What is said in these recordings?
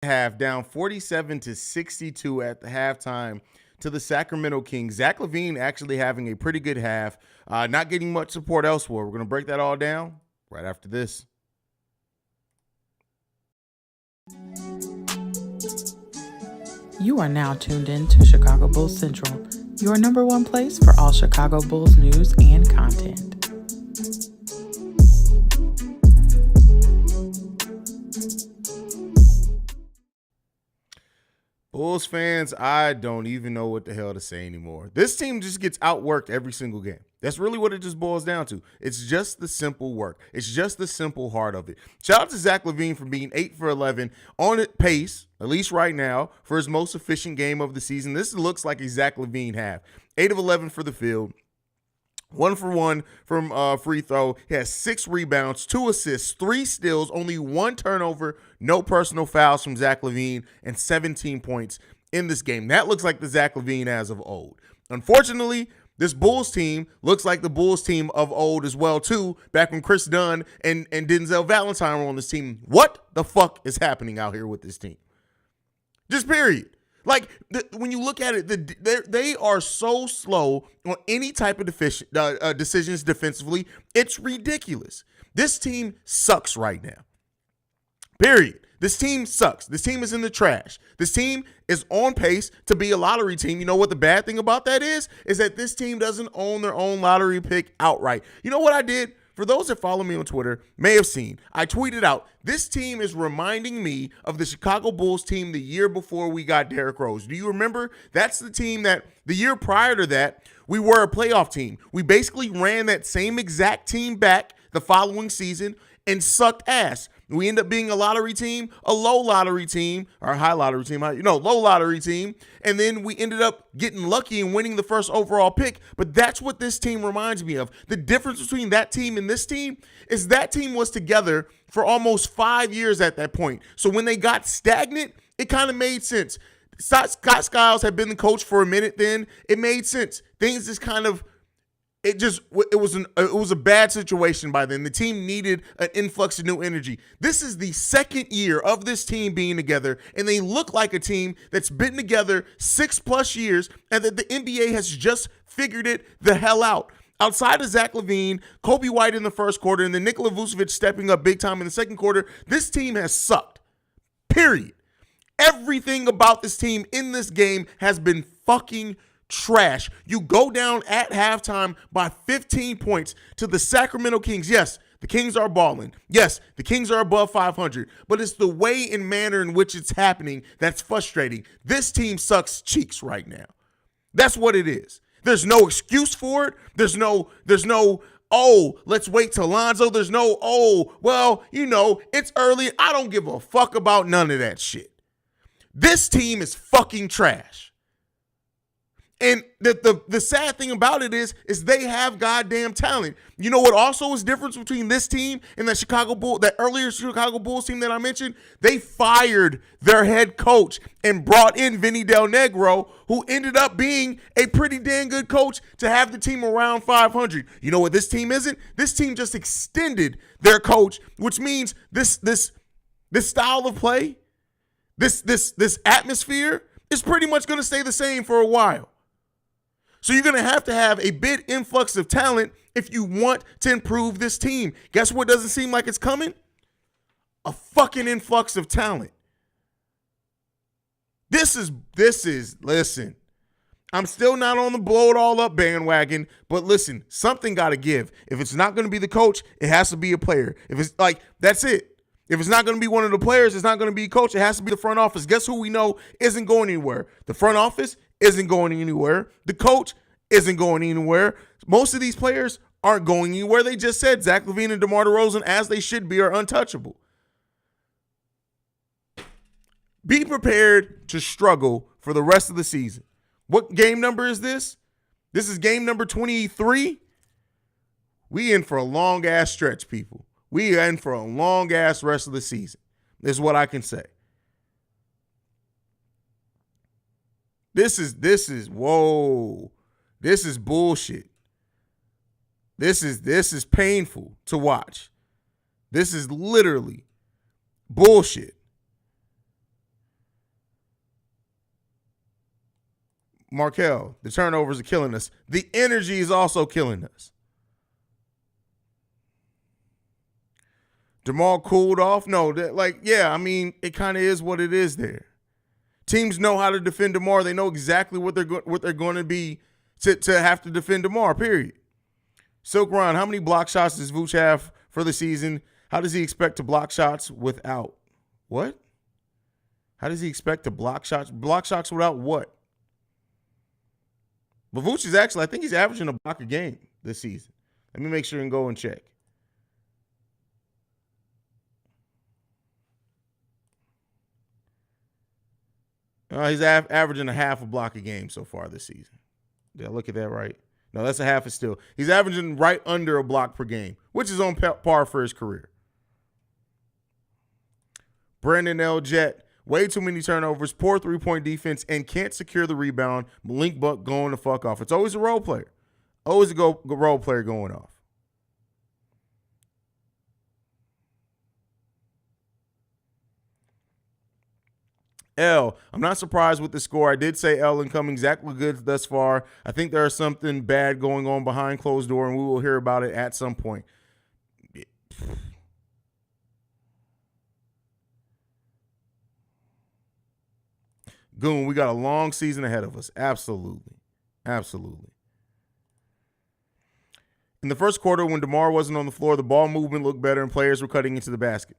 half, down 47-62 at the halftime to the Sacramento Kings. Zach LaVine actually having a pretty good half, not getting much support elsewhere. We're going to break that all down right after this. You are now tuned in to Chicago Bulls Central, your number one place for all Chicago Bulls news and content. Bulls fans, I don't even know what the hell to say anymore. This team just gets outworked every single game. That's really what it just boils down to. It's just the simple work. It's just the simple heart of it. Shout out to Zach LaVine for being 8 for 11 on pace, at least right now, for his most efficient game of the season. This looks like a Zach LaVine half. 8 of 11 for the field. 1 for 1 from free throw. He has 6 rebounds, 2 assists, 3 steals, only 1 turnover, no personal fouls from Zach LaVine, and 17 points in this game. That looks like the Zach LaVine as of old. Unfortunately, this Bulls team looks like the Bulls team of old as well, too, back when Chris Dunn and Denzel Valentine were on this team. What the fuck is happening out here with this team? Just period. Like, when you look at it, they are so slow on any type of decisions defensively. It's ridiculous. This team sucks right now. Period. This team sucks. This team is in the trash. This team is on pace to be a lottery team. You know what the bad thing about that is that this team doesn't own their own lottery pick outright. You know what I did? For those that follow me on Twitter, may have seen, I tweeted out, this team is reminding me of the Chicago Bulls team the year before we got Derrick Rose. Do you remember? That's the team that the year prior to that, we were a playoff team. We basically ran that same exact team back the following season and sucked ass. We end up being a lottery team, a low lottery team, or a high lottery team, low lottery team. And then we ended up getting lucky and winning the first overall pick. But that's what this team reminds me of. The difference between that team and this team is that team was together for almost 5 years at that point. So when they got stagnant, it kind of made sense. Scott Skiles had been the coach for a minute then. It made sense. Things just kind of It was a bad situation by then. The team needed an influx of new energy. This is the second year of this team being together, and they look like a team that's been together 6+ years, and that the NBA has just figured it the hell out. Outside of Zach LaVine, Kobe White in the first quarter, and then Nikola Vucevic stepping up big time in the second quarter, this team has sucked. Period. Everything about this team in this game has been fucking trash. You go down at halftime by 15 points to the Sacramento Kings. Yes, the Kings are balling. Yes, the Kings are above 500, but it's the way and manner in which it's happening that's frustrating. This team sucks cheeks right now. That's what it is. There's no excuse for it. There's no, oh, let's wait till Lonzo. There's no, oh, well, it's early. I don't give a fuck about none of that shit. This team is fucking trash. And the sad thing about it is they have goddamn talent. You know what also is difference between this team and that earlier Chicago Bulls team that I mentioned? They fired their head coach and brought in Vinny Del Negro, who ended up being a pretty damn good coach to have the team around 500. You know what this team isn't? This team just extended their coach, which means this style of play, this atmosphere is pretty much going to stay the same for a while. So you're going to have a big influx of talent if you want to improve this team. Guess what doesn't seem like it's coming? A fucking influx of talent. Listen, I'm still not on the blow it all up bandwagon, but listen, something got to give. If it's not going to be the coach, it has to be a player. If it's like, that's it. If it's not going to be one of the players, it's not going to be a coach. It has to be the front office. Guess who we know isn't going anywhere? The front office isn't going anywhere. The coach isn't going anywhere. Most of these players aren't going anywhere. They just said Zach LaVine and DeMar DeRozan, as they should be, are untouchable. Be prepared to struggle for the rest of the season. What game number is this? This is game number 23. We in for a long-ass stretch, people. We are in for a long-ass rest of the season. This is what I can say. This is whoa. This is bullshit. This is painful to watch. This is literally bullshit. Markel, the turnovers are killing us. The energy is also killing us. Jamal cooled off. No, it kind of is what it is there. Teams know how to defend DeMar. They know exactly what they're going to be to have to defend DeMar, period. Silk Ron, how many block shots does Vooch have for the season? How does he expect to block shots without what? How does he expect to block shots? Block shots without what? But Vooch is I think he's averaging a block a game this season. Let me make sure and go and check. He's averaging a half a block a game so far this season. Did I look at that right? No, that's a half a steal. He's averaging right under a block per game, which is on par for his career. Brandon L. Jet, way too many turnovers, poor three-point defense, and can't secure the rebound. Malik Buck going the fuck off. It's always a role player. Always a role player going off. L, I'm not surprised with the score. I did say L incoming. Zach looked good thus far. I think there is something bad going on behind closed door, and we will hear about it at some point. Goon, we got a long season ahead of us. Absolutely. Absolutely. In the first quarter, when DeMar wasn't on the floor, the ball movement looked better and players were cutting into the basket.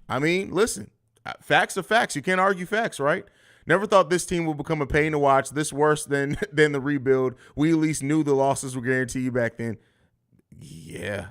I mean, listen. Facts are facts. You can't argue facts, right? Never thought this team would become a pain to watch. This worse than the rebuild. We at least knew the losses were guaranteed back then. Yeah.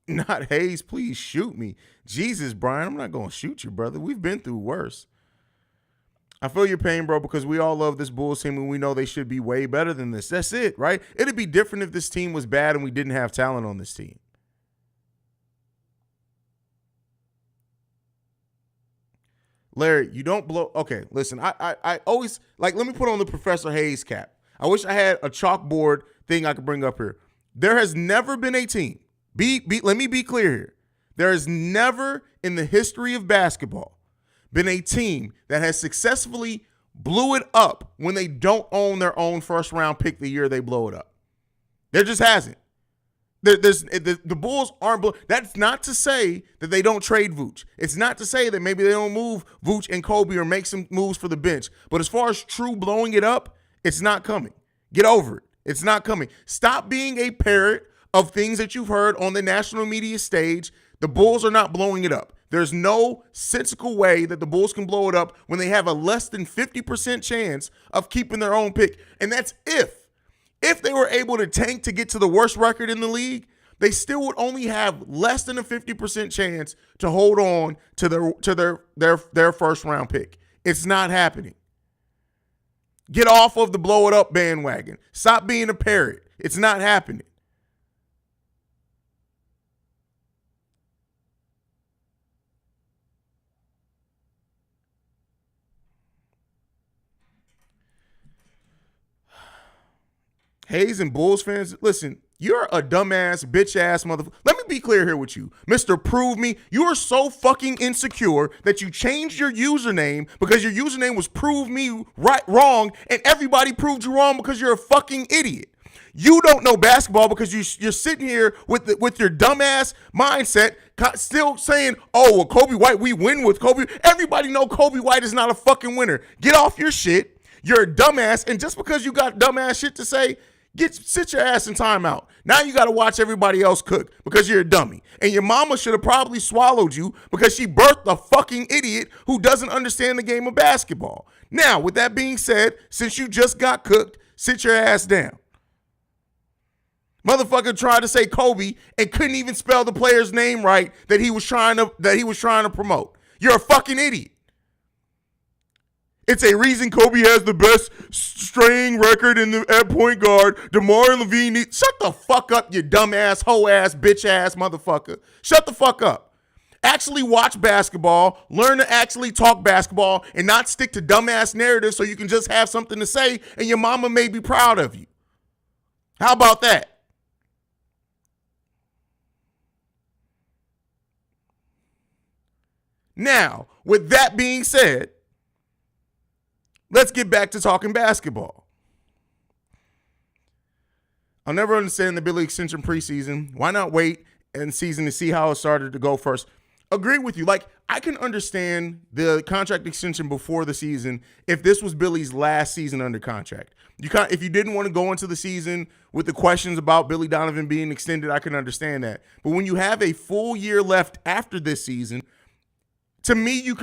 Not Haize, please shoot me. Jesus, Brian, I'm not going to shoot you, brother. We've been through worse. I feel your pain, bro, because we all love this Bulls team and we know they should be way better than this. That's it, right? It'd be different if this team was bad and we didn't have talent on this team. Larry, you don't blow. Okay, listen, I always, let me put on the Professor Haize cap. I wish I had a chalkboard thing I could bring up here. There has never been a team. Let me be clear here. There has never in the history of basketball been a team that has successfully blew it up when they don't own their own first-round pick the year they blow it up. There just hasn't. The Bulls aren't – that's not to say that they don't trade Vooch. It's not to say that maybe they don't move Vooch and Kobe or make some moves for the bench. But as far as true blowing it up, it's not coming. Get over it. It's not coming. Stop being a parrot of things that you've heard on the national media stage. The Bulls are not blowing it up. There's no sensical way that the Bulls can blow it up when they have a less than 50% chance of keeping their own pick. And that's if they were able to tank to get to the worst record in the league, they still would only have less than a 50% chance to hold on to their first round pick. It's not happening. Get off of the blow it up bandwagon. Stop being a parrot. It's not happening. Haize and Bulls fans, listen, you're a dumbass, bitch-ass motherfucker. Let me be clear here with you. Mr. Prove Me, you are so fucking insecure that you changed your username because your username was Prove Me wrong, and everybody proved you wrong because you're a fucking idiot. You don't know basketball because you're sitting here with your dumbass mindset still saying, oh, well, Kobe White, we win with Kobe. Everybody know Kobe White is not a fucking winner. Get off your shit. You're a dumbass, and just because you got dumbass shit to say, sit your ass in timeout. Now you got to watch everybody else cook because you're a dummy. And your mama should have probably swallowed you because she birthed a fucking idiot who doesn't understand the game of basketball. Now, with that being said, since you just got cooked, sit your ass down. Motherfucker tried to say Kobe and couldn't even spell the player's name right that he was trying to promote. You're a fucking idiot. It's a reason Kobe has the best string record at point guard. DeMar Levine shut the fuck up, you dumbass, hoe-ass, bitch-ass motherfucker. Shut the fuck up. Actually watch basketball, learn to actually talk basketball, and not stick to dumbass narratives so you can just have something to say and your mama may be proud of you. How about that? Now, with that being said, let's get back to talking basketball. I'll never understand the Billy extension preseason. Why not wait and season to see how it started to go first? Agree with you. Like, I can understand the contract extension before the season if this was Billy's last season under contract. If you didn't want to go into the season with the questions about Billy Donovan being extended, I can understand that. But when you have a full year left after this season, to me, you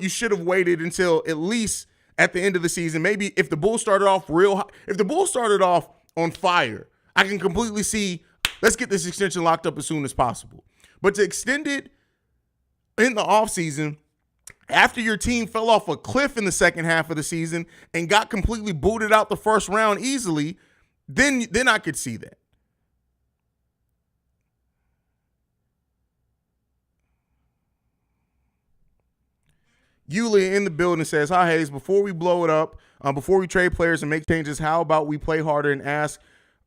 should have waited until at least at the end of the season. Maybe if the Bulls started off if the Bulls started off on fire, I can completely see, let's get this extension locked up as soon as possible. But to extend it in the offseason, after your team fell off a cliff in the second half of the season and got completely booted out the first round easily, then I could see that. Yulia in the building says, hi, Haize, before we blow it up, before we trade players and make changes, how about we play harder and ask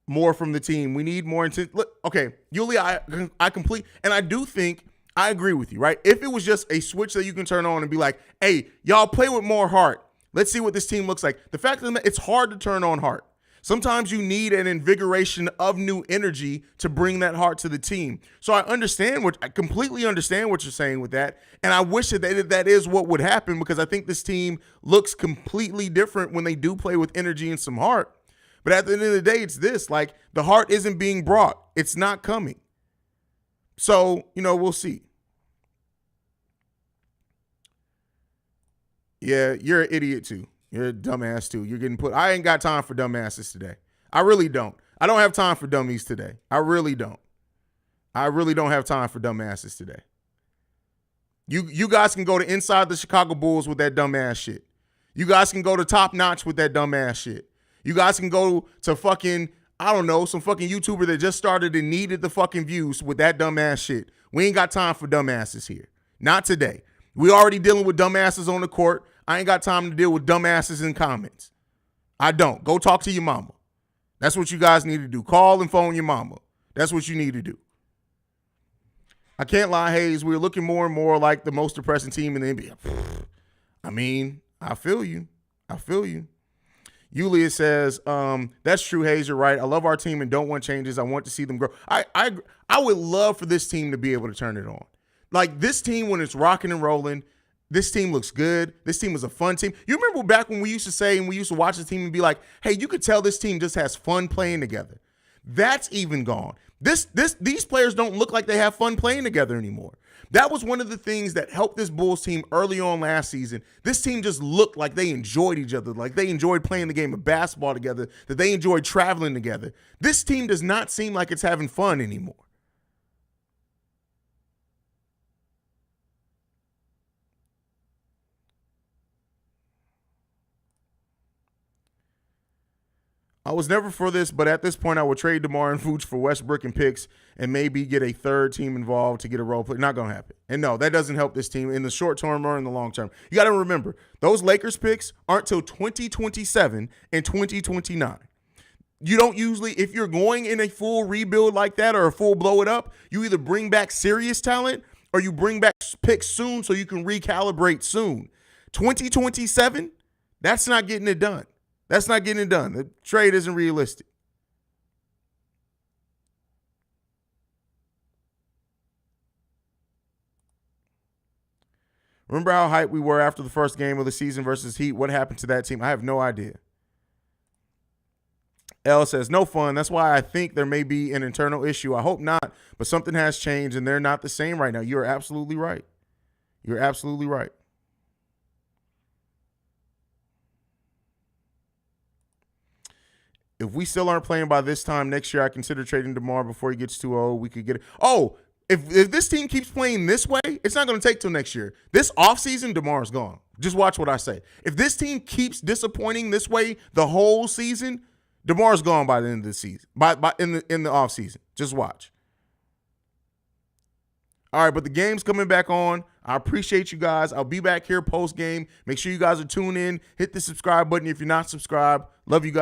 more from the team? We need more intent. Look, okay, Yulia, and I do think, I agree with you, right? If it was just a switch that you can turn on and be like, hey, y'all play with more heart. Let's see what this team looks like. The fact that it's hard to turn on heart. Sometimes you need an invigoration of new energy to bring that heart to the team. So I completely understand what you're saying with that. And I wish that is what would happen, because I think this team looks completely different when they do play with energy and some heart. But at the end of the day, it's this, like, the heart isn't being brought. It's not coming. So, we'll see. Yeah, you're an idiot too. You're a dumbass too. You're getting put. I ain't got time for dumbasses today. I really don't. I don't have time for dummies today. I really don't. I really don't have time for dumbasses today. You guys can go to Inside the Chicago Bulls with that dumbass shit. You guys can go to Top Notch with that dumbass shit. You guys can go to fucking, I don't know, some fucking YouTuber that just started and needed the fucking views with that dumbass shit. We ain't got time for dumbasses here. Not today. We already dealing with dumbasses on the court. I ain't got time to deal with dumbasses in comments. I don't. Go talk to your mama. That's what you guys need to do. Call and phone your mama. That's what you need to do. I can't lie, Haize. We're looking more and more like the most depressing team in the NBA. I mean, I feel you. Yulia says, that's true, Haize. You're right. I love our team and don't want changes. I want to see them grow. I would love for this team to be able to turn it on. Like, this team, when it's rocking and rolling, this team looks good. This team is a fun team. You remember back when we used to say, and we used to watch the team and be like, hey, you could tell this team just has fun playing together. That's even gone. These players don't look like they have fun playing together anymore. That was one of the things that helped this Bulls team early on last season. This team just looked like they enjoyed each other, like they enjoyed playing the game of basketball together, that they enjoyed traveling together. This team does not seem like it's having fun anymore. I was never for this, but at this point, I would trade DeMar and Vooch for Westbrook and picks and maybe get a third team involved to get a role player. Not going to happen. And no, that doesn't help this team in the short term or in the long term. You got to remember, those Lakers picks aren't till 2027 and 2029. You don't usually, if you're going in a full rebuild like that or a full blow it up, you either bring back serious talent or you bring back picks soon so you can recalibrate soon. 2027, that's not getting it done. That's not getting it done. The trade isn't realistic. Remember how hyped we were after the first game of the season versus Heat? What happened to that team? I have no idea. L says, no fun. That's why I think there may be an internal issue. I hope not, but something has changed and they're not the same right now. You're absolutely right. You're absolutely right. If we still aren't playing by this time next year, I consider trading DeMar before he gets too old. We could get it. Oh, if this team keeps playing this way, it's not going to take till next year. This offseason, DeMar's gone. Just watch what I say. If this team keeps disappointing this way the whole season, DeMar's gone by the end of the season. In the offseason. Just watch. All right, but the game's coming back on. I appreciate you guys. I'll be back here post-game. Make sure you guys are tuned in. Hit the subscribe button if you're not subscribed. Love you guys.